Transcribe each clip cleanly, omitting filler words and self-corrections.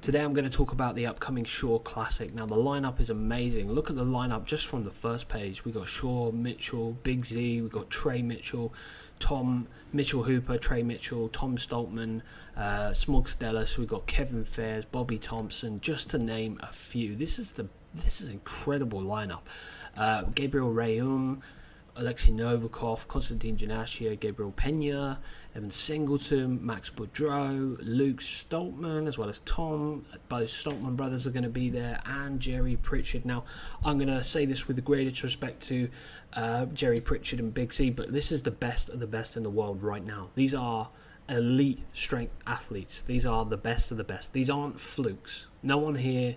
Today I'm going to talk about the upcoming Shaw Classic. Now the lineup is amazing. Look at the lineup just from the first page. We got Shaw, Mitchell, Big Z, we got Trey Mitchell, Tom Mitchell Hooper, Trey Mitchell, Tom Stoltman, Smog Stellis. We got Kevin Fairs, Bobby Thompson, just to name a few. This is an incredible lineup. Gabriel Reum, Alexei Novikov, Konstantin Janashia, Gabriel Pena, Evan Singleton, Max Boudreau, Luke Stoltman, as well as Tom. Both Stoltman brothers are going to be there, and Jerry Pritchard. Now, I'm going to say this with the greatest respect to Jerry Pritchard and Big Z, but this is the best of the best in the world right now. These are elite strength athletes. These are the best of the best. These aren't flukes. No one here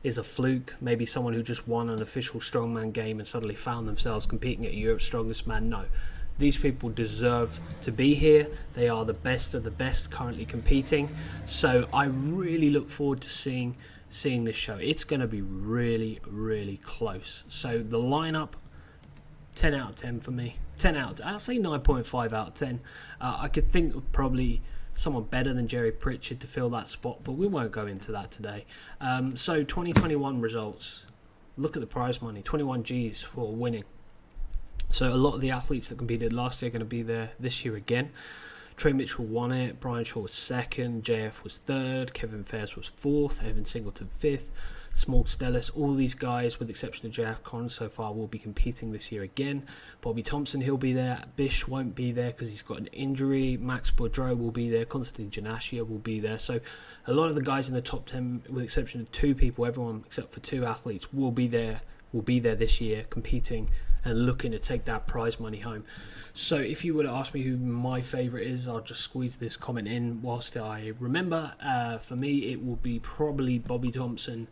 is a fluke. Maybe someone who just won an official strongman game and suddenly found themselves competing at Europe's Strongest Man. No. These people deserve to be here. They are the best of the best currently competing. So I really look forward to seeing this show. It's going to be really, really close. So the lineup, 10 out of 10 for me. 10 out of 10. I'll say 9.5 out of 10. I could think of probably someone better than Jerry Pritchard to fill that spot, but we won't go into that today. So 2021 results. Look at the prize money, 21 G's for winning. So a lot of the athletes that competed last year are going to be there this year again. Trey Mitchell won it, Brian Shaw was second, JF was third, Kevin Fairs was fourth, Evan Singleton fifth, Small Stellis. All these guys, with the exception of JF Con so far, will be competing this year again. Bobby Thompson, he'll be there. Bish won't be there because he's got an injury. Max Boudreau will be there. Konstantin Janashia will be there. So a lot of the guys in the top 10, with the exception of two people, everyone except for two athletes, will be there this year competing and looking to take that prize money home. So if you were to ask me who my favourite is, I'll just squeeze this comment in whilst I remember. For me, it will be probably Bobby Thompson,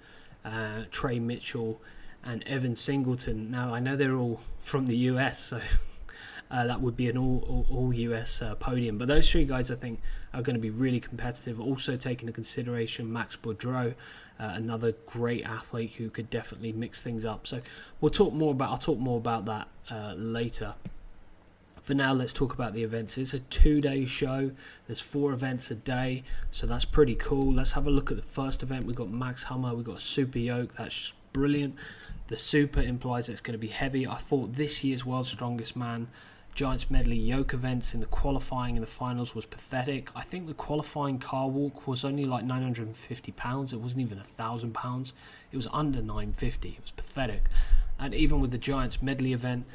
Trey Mitchell, and Evan Singleton. Now, I know they're all from the US, so that would be an all US podium. But those three guys, I think, are going to be really competitive. Also taking into consideration Max Boudreau, another great athlete who could definitely mix things up. So I'll talk more about that later. For now, let's talk about the events. It's a 2-day show. There's 4 events a day, so that's pretty cool. Let's have a look at the first event. We've got Max Hummer. We've got Super Yoke. That's brilliant. The Super implies it's going to be heavy. I thought this year's World's Strongest Man Giants Medley Yoke events in the qualifying and the finals was pathetic. I think the qualifying car walk was only like £950. It wasn't even £1,000. It was under $950. It was pathetic. And even with the Giants Medley event,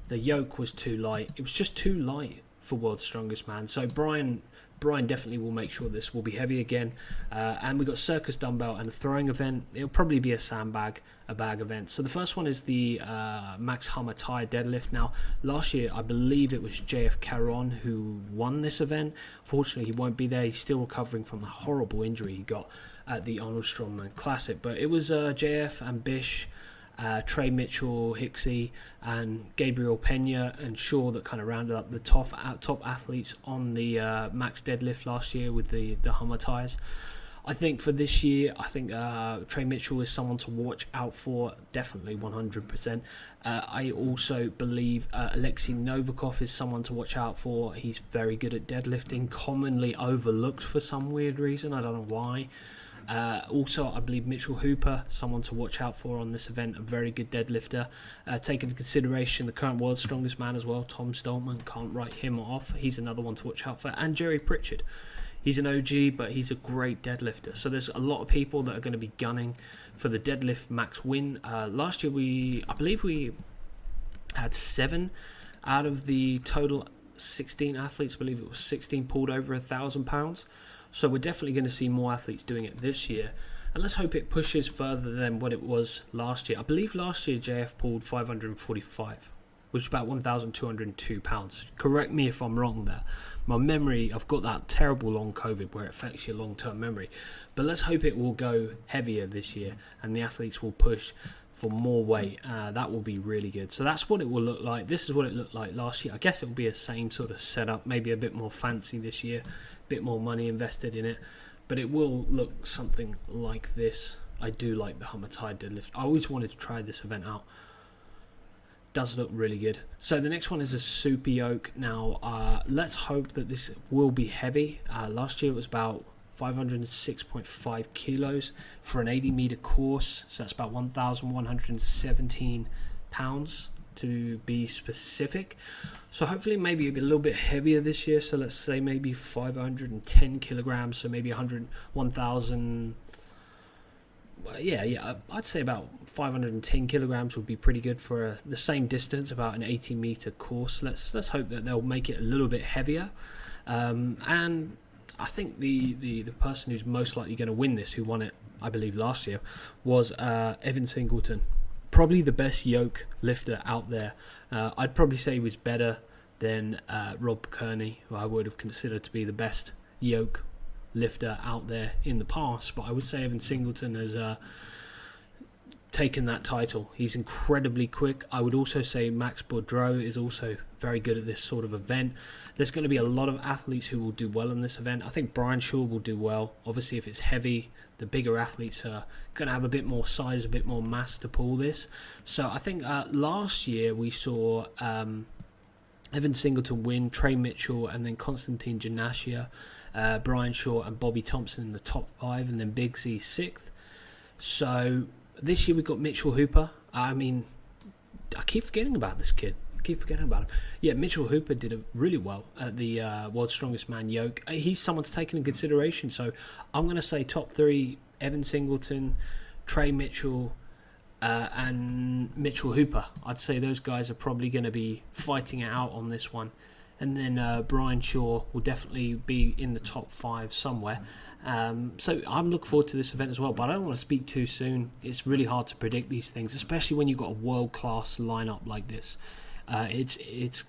the yoke was too light. It was just too light for World's Strongest Man. So Brian definitely will make sure this will be heavy again. And we got CIRCUS dumbbell and a throwing event. It'll probably be a bag event. So the first one is the Max Hummer Tire deadlift. Now, last year, I believe it was JF Caron who won this event. Fortunately, he won't be there. He's still recovering from the horrible injury he got at the Arnold Strongman Classic. But it was JF and Bish, Trey Mitchell, Hicksey, and Gabriel Pena and Shaw that kind of rounded up the top athletes on the max deadlift last year with the Hummer tires. I think for this year, Trey Mitchell is someone to watch out for, definitely 100%. I also believe Alexei Novikov is someone to watch out for. He's very good at deadlifting, commonly overlooked for some weird reason. I don't know why. Also, I believe Mitchell Hooper, someone to watch out for on this event, a very good deadlifter. Taking into consideration the current World's Strongest Man as well, Tom Stoltman, can't write him off. He's another one to watch out for. And Jerry Pritchard. He's an OG, but he's a great deadlifter. So there's a lot of people that are going to be gunning for the deadlift max win. Last year, I believe we had 7 out of the total 16 athletes. I believe it was 16 pulled over £1,000. So we're definitely going to see more athletes doing it this year. And let's hope it pushes further than what it was last year. I believe last year JF pulled 545, which is about £1,202. Correct me if I'm wrong there. My memory, I've got that terrible long COVID where it affects your long-term memory. But let's hope it will go heavier this year and the athletes will push for more weight. That will be really good. So that's what it will look like. This is what it looked like last year. I guess it will be the same sort of setup, maybe a bit more fancy this year, a bit more money invested in it, but it will look something like this. I do like the Hummer Tide deadlift. I always wanted to try this event out. Does look really good. So the next one is a Super Yoke. Now let's hope that this will be heavy. Last year it was about 506.5 kilos for an 80-meter course. So that's about 1,117 pounds to be specific. So hopefully maybe a little bit heavier this year. So let's say maybe 510 kilograms. So maybe 1,000. Yeah, I'd say about 510 kilograms would be pretty good for the same distance, about an 80-meter course. Let's hope that they'll make it a little bit heavier. And I think the person who's most likely going to win this, who won it, I believe, last year, was Evan Singleton. Probably the best yoke lifter out there. I'd probably say he was better than Rob Kearney, who I would have considered to be the best yoke lifter out there in the past. But I would say Evan Singleton has taken that title. He's incredibly quick. I would also say Max Boudreau is also very good at this sort of event. There's going to be a lot of athletes who will do well in this event. I think Brian Shaw will do well. Obviously, if it's heavy, the bigger athletes are going to have a bit more size, a bit more mass to pull this. So I think last year we saw Evan Singleton win, Trey Mitchell, and then Konstantin Janashia, Brian Shaw and Bobby Thompson in the top 5, and then Big Z 6th. So this year we've got Mitchell Hooper. I mean, I keep forgetting about this kid. Yeah, Mitchell Hooper did really well at the World's Strongest Man yoke. He's someone to take into consideration. So I'm going to say top 3, Evan Singleton, Trey Mitchell, and Mitchell Hooper. I'd say those guys are probably going to be fighting it out on this one. And then Brian Shaw will definitely be in the top 5 somewhere. So I'm looking forward to this event as well, but I don't want to speak too soon. It's really hard to predict these things, especially when you've got a world-class lineup like this. It's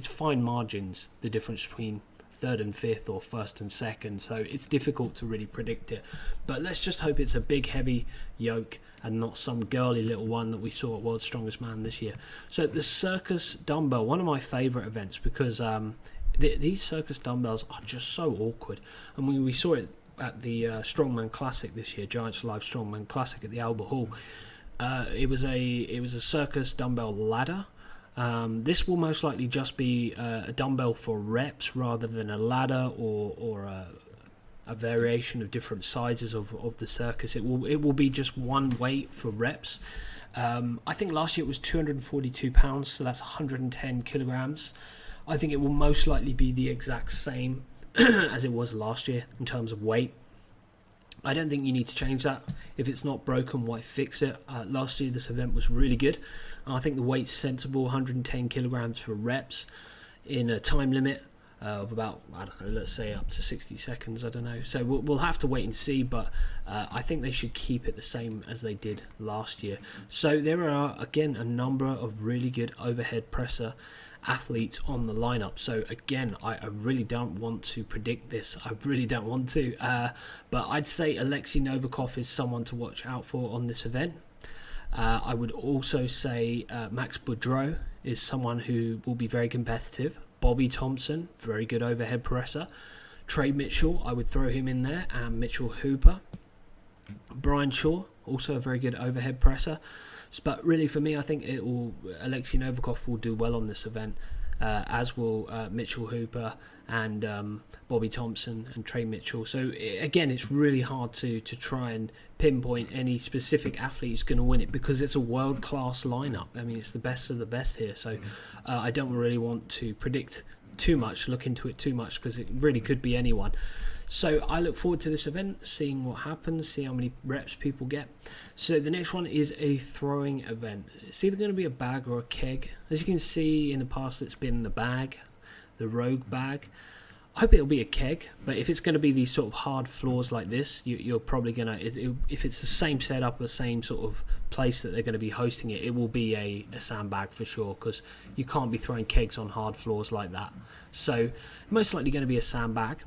fine margins, the difference between 3rd and 5th or 1st and 2nd, so it's difficult to really predict it. But let's just hope it's a big heavy yoke and not some girly little one that we saw at World's Strongest Man this year. So the Circus dumbbell, one of my favourite events, because these Circus dumbbells are just so awkward. And we saw it at the Strongman Classic this year, Giants Live Strongman Classic at the Albert Hall. It was a Circus dumbbell ladder. This will most likely just be a dumbbell for reps rather than a ladder or a variation of different sizes of the Circus. It will be just one weight for reps. I think last year it was 242 pounds, so that's 110 kilograms. I think it will most likely be the exact same as it was last year in terms of weight. I don't think you need to change that. If it's not broken, why fix it? Last year this event was really good. I think the weight's sensible, 110 kilograms for reps in a time limit of about, I don't know, let's say up to 60 seconds, I don't know. So we'll have to wait and see, but I think they should keep it the same as they did last year. So there are, again, a number of really good overhead presser athletes on the lineup. So again, I really don't want to predict this. I really don't want to. But I'd say Alexei Novikov is someone to watch out for on this event. I would also say Max Boudreau is someone who will be very competitive. Bobby Thompson, very good overhead presser. Trey Mitchell, I would throw him in there, and Mitchell Hooper. Brian Shaw, also a very good overhead presser. But really for me, I think Alexei Novikov will do well on this event, as will Mitchell Hooper and Bobby Thompson and Trey Mitchell. So again, it's really hard to try and pinpoint any specific athlete who's going to win it, because it's a world-class lineup. I mean, it's the best of the best here. So I don't really want to predict too much, look into it too much, because it really could be anyone. So I look forward to this event, seeing what happens, see how many reps people get. So the next one is a throwing event. It's either going to be a bag or a keg. As you can see in the past, it's been the bag, the Rogue bag. I hope it'll be a keg, but if it's going to be these sort of hard floors like this, you're probably going to, if it's the same setup, the same sort of place that they're going to be hosting it, it will be a sandbag for sure, because you can't be throwing kegs on hard floors like that. So most likely going to be a sandbag.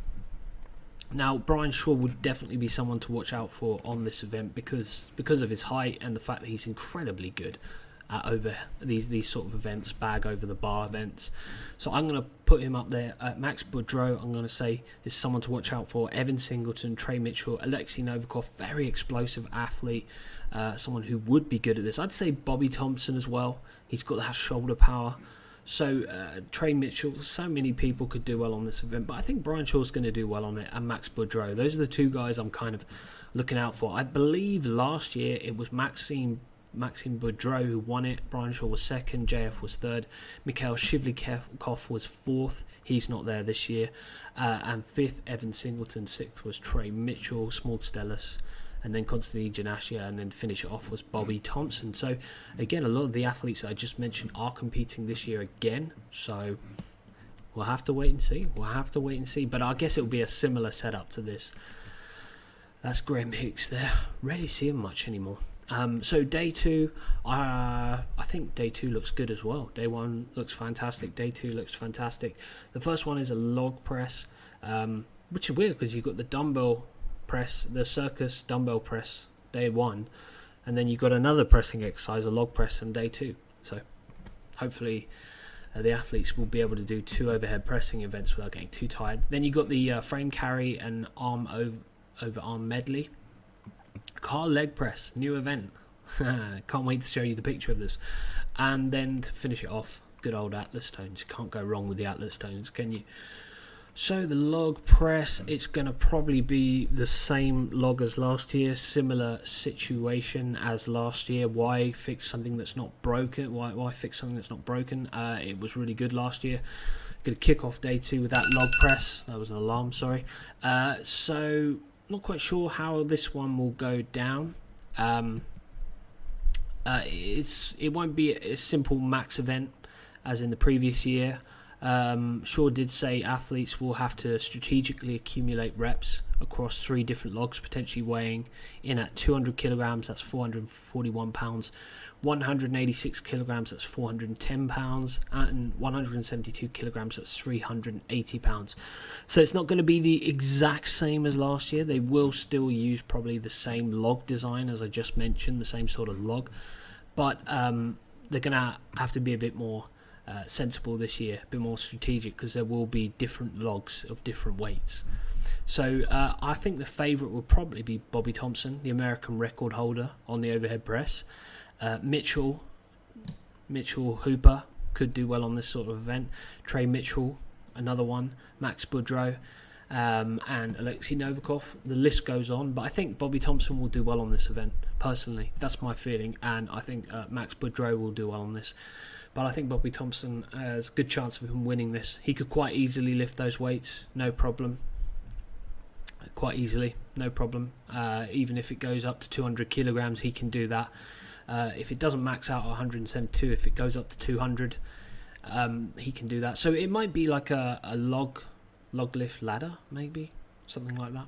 Now, Brian Shaw would definitely be someone to watch out for on this event because of his height and the fact that he's incredibly good at over these sort of events, bag over the bar events. So I'm going to put him up there. Max Boudreau, I'm going to say, is someone to watch out for. Evan Singleton, Trey Mitchell, Alexei Novikov, very explosive athlete, someone who would be good at this. I'd say Bobby Thompson as well. He's got that shoulder power. So Trey Mitchell, so many people could do well on this event, but I think Brian Shaw's going to do well on it, and Max Boudreau. Those are the two guys I'm kind of looking out for. I believe last year it was Maxime Boudreau who won it. Brian Shaw was second, JF was third, Mikhail Shivlikov was fourth, he's not there this year, and fifth, Evan Singleton. Sixth was Trey Mitchell, Small Stellus, and then Konstantin Janashia, and then finish it off was Bobby Thompson. So again, a lot of the athletes that I just mentioned are competing this year again, so we'll have to wait and see. But I guess it'll be a similar setup to this. That's Graham Hicks there. Rarely see him much anymore. So day 2, I think day 2 looks good as well. Day 1 looks fantastic. Day 2 looks fantastic. The first one is a log press, which is weird because you've got the dumbbell press, the circus dumbbell press, day 1, and then you've got another pressing exercise, a log press, on day 2. So hopefully the athletes will be able to do 2 overhead pressing events without getting too tired. Then you've got the frame carry and arm over arm medley. Car leg press, new event. Can't wait to show you the picture of this. And then to finish it off, good old Atlas tones. Can't go wrong with the Atlas tones, can you? So the log press, it's going to probably be the same log as last year, similar situation as last year. Why fix something that's not broken? Why fix something that's not broken? It was really good last year. Going to kick off day 2 with that log press. That was an alarm, sorry. So not quite sure how this one will go down. It won't be a simple max event as in the previous year. Shaw did say athletes will have to strategically accumulate reps across 3 different logs, potentially weighing in at 200 kilograms, that's 441 pounds, 186 kilograms, that's 410 pounds, and 172 kilograms, that's 380 pounds. So it's not going to be the exact same as last year. They will still use probably the same log design as I just mentioned, the same sort of log, but they're going to have to be a bit more sensible this year, a bit more strategic, because there will be different logs of different weights. So I think the favourite will probably be Bobby Thompson, the American record holder on the overhead press. Mitchell Hooper could do well on this sort of event. Trey Mitchell, another one. Max Boudreau, and Alexei Novikov. The list goes on, but I think Bobby Thompson will do well on this event, personally. That's my feeling, and I think Max Boudreau will do well on this. But I think Bobby Thompson has a good chance of him winning this. He could quite easily lift those weights, no problem. Quite easily, no problem. Even if it goes up to 200 kilograms, he can do that. If it doesn't max out at 172, if it goes up to 200, he can do that. So it might be like a log lift ladder, maybe, something like that.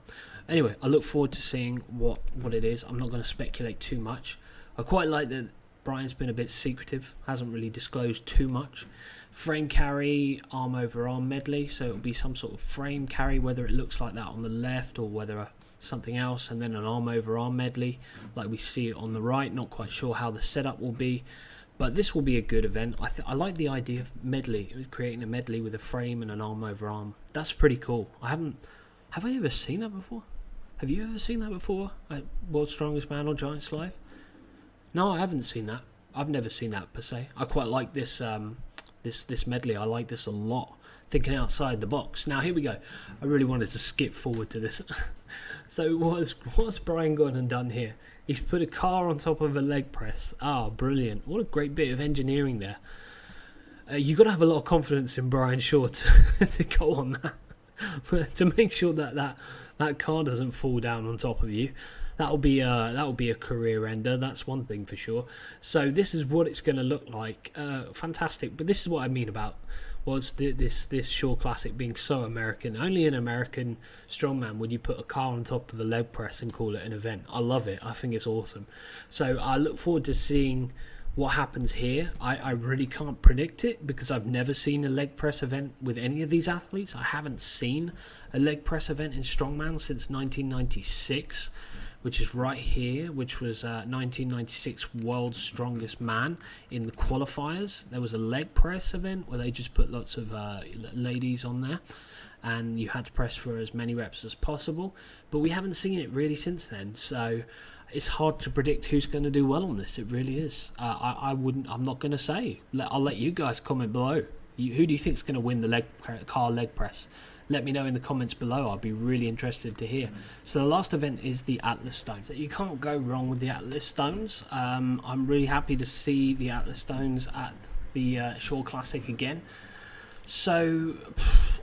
Anyway, I look forward to seeing what it is. I'm not going to speculate too much. I quite like that Brian's been a bit secretive, hasn't really disclosed too much. Frame carry, arm over arm medley, so it'll be some sort of frame carry, whether it looks like that on the left or whether something else, and then an arm over arm medley like we see it on the right. Not quite sure how the setup will be, but this will be a good event. I like the idea of medley, creating a medley with a frame and an arm over arm. That's pretty cool. Have I ever seen that before? Have you ever seen that before at World's Strongest Man or Giants Live? No, I haven't seen that. I've never seen that per se. I quite like this this medley. I like this a lot. Thinking outside the box. Now here we go. I really wanted to skip forward to this. So what's Brian gone and done here? He's put a car on top of a leg press. Brilliant. What a great bit of engineering there. You've got to have a lot of confidence in Brian Shaw to go on that. To make sure that car doesn't fall down on top of you. That'll be a career ender. That's one thing for sure. So this is what it's going to look like. Fantastic. But this is what I mean about this Shaw Classic being so American. Only an American strongman would you put a car on top of a leg press and call it an event. I love it. I think it's awesome. So I look forward to seeing what happens here. I really can't predict it because I've never seen a leg press event with any of these athletes. I haven't seen a leg press event in strongman since 1996. Which is right here, which was 1996 World's Strongest Man in the qualifiers. There was a leg press event where they just put lots of ladies on there, and you had to press for as many reps as possible. But we haven't seen it really since then. So it's hard to predict who's going to do well on this. It really is. I'm not going to say. I'll let you guys comment below. Who do you think is going to win the car leg press? Let me know in the comments below. I'll be really interested to hear. So the last event is the Atlas Stones. So you can't go wrong with the Atlas Stones. I'm really happy to see the Atlas Stones at the Shore Classic again. So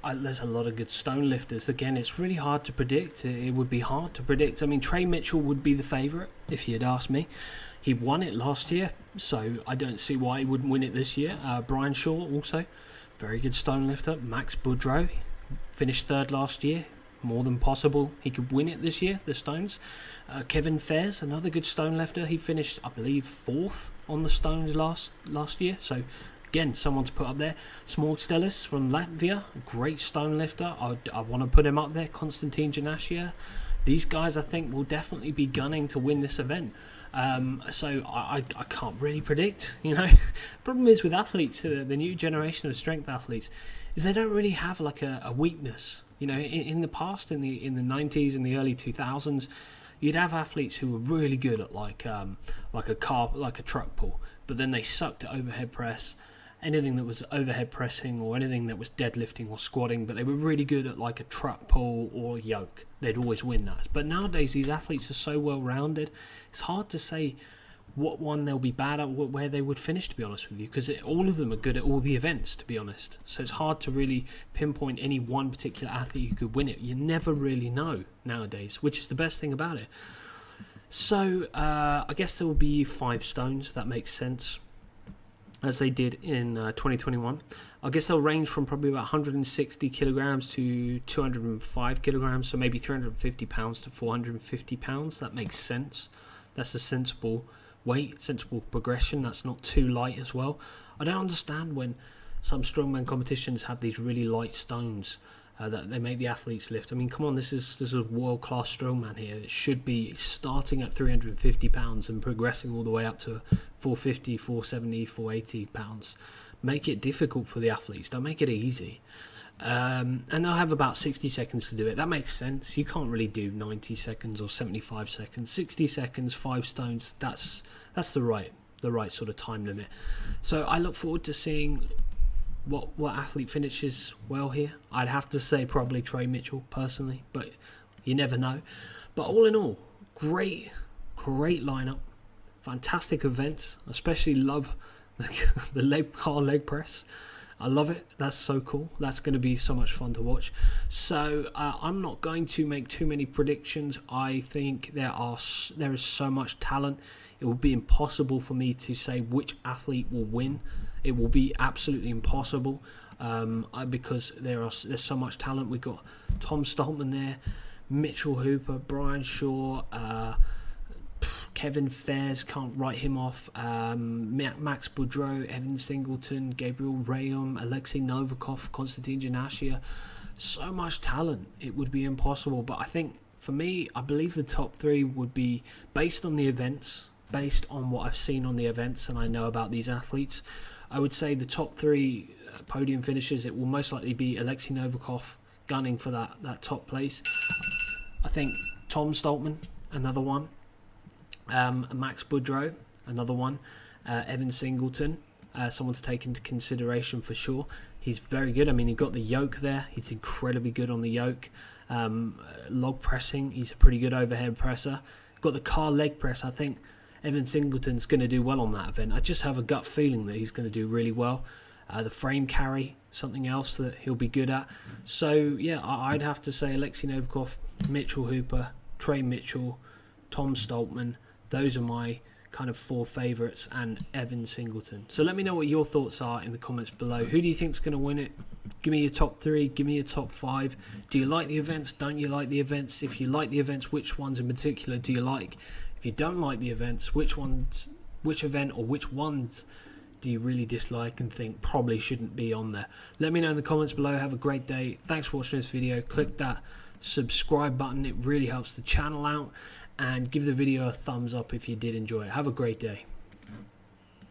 there's a lot of good stone lifters. Again, it's really hard to predict. It would be hard to predict. I mean, Trey Mitchell would be the favourite if you'd asked me. He won it last year, so I don't see why he wouldn't win it this year. Brian Shaw also, very good stone lifter. Max Boudreau finished third last year. More than possible he could win it this year, the stones. Kevin Fairs, another good stone lifter. He finished, I believe, fourth on the stones last year. So again, someone to put up there. Small Stellis from Latvia, great stone lifter. I want to put him up there. Konstantin Janasia. These guys, I think, will definitely be gunning to win this event. So I can't really predict, you know. Problem is with athletes, the new generation of strength athletes, is they don't really have like a weakness. You know, in the past, in the 90s and the early 2000s, you'd have athletes who were really good at like a truck pull, but then they sucked at overhead press, anything that was overhead pressing or anything that was deadlifting or squatting, but they were really good at like a truck pull or yoke. They'd always win that. But nowadays, these athletes are so well rounded, it's hard to say what one they'll be bad at, where they would finish, to be honest with you, because all of them are good at all the events, to be honest. So it's hard to really pinpoint any one particular athlete who could win it. You never really know nowadays, which is the best thing about it. So I guess there will be 5 stones. That makes sense, as they did in 2021. I guess they'll range from probably about 160 kilograms to 205 kilograms, so maybe 350 pounds to 450 pounds. That makes sense. That's a sensible weight, sensible progression. That's not too light as well. I don't understand when some strongman competitions have these really light stones that they make the athletes lift. I mean, come on, this is a world-class strongman here. It should be starting at 350 pounds and progressing all the way up to 450, 470, 480 pounds. Make it difficult for the athletes. Don't make it easy. And they'll have about 60 seconds to do it. That makes sense. You can't really do 90 seconds or 75 seconds. 60 seconds, 5 stones, that's the right sort of time limit. So I look forward to seeing what athlete finishes well here. I'd have to say probably Trey Mitchell personally, but you never know. But all in all, great lineup, fantastic events. Especially love the leg press. I love it. That's so cool. That's going to be so much fun to watch. So I'm not going to make too many predictions. I think there is so much talent. It will be impossible for me to say which athlete will win. It will be absolutely impossible because there's so much talent. We've got Tom Stoltman there, Mitchell Hooper, Brian Shaw, Kevin Fairs, can't write him off, Max Boudreau, Evan Singleton, Gabriel Rayum, Alexei Novikov, Konstantin Janasia. So much talent, it would be impossible. But I think, for me, I believe the top 3 would be based on the events, based on what I've seen on the events and I know about these athletes. I would say the top 3 podium finishers, it will most likely be Alexei Novikov gunning for that top place. I think Tom Stoltman, another one. Max Boudreau, another one. Evan Singleton, someone to take into consideration for sure. He's very good. I mean, he got the yoke there. He's incredibly good on the yoke. Log pressing, he's a pretty good overhead presser. Got the car leg press. I think Evan Singleton's going to do well on that event. I just have a gut feeling that he's going to do really well. The frame carry, something else that he'll be good at. So, yeah, I'd have to say Alexei Novikov, Mitchell Hooper, Trey Mitchell, Tom Stoltman. Those are my kind of 4 favourites, and Evan Singleton. So let me know what your thoughts are in the comments below. Who do you think's going to win it? Give me your top 3. Give me your top 5. Do you like the events? Don't you like the events? If you like the events, which ones in particular do you like? If you don't like the events, which event or which ones do you really dislike and think probably shouldn't be on there? Let me know in the comments below. Have a great day. Thanks for watching this video. Click that subscribe button. It really helps the channel out. And give the video a thumbs up if you did enjoy it. Have a great day.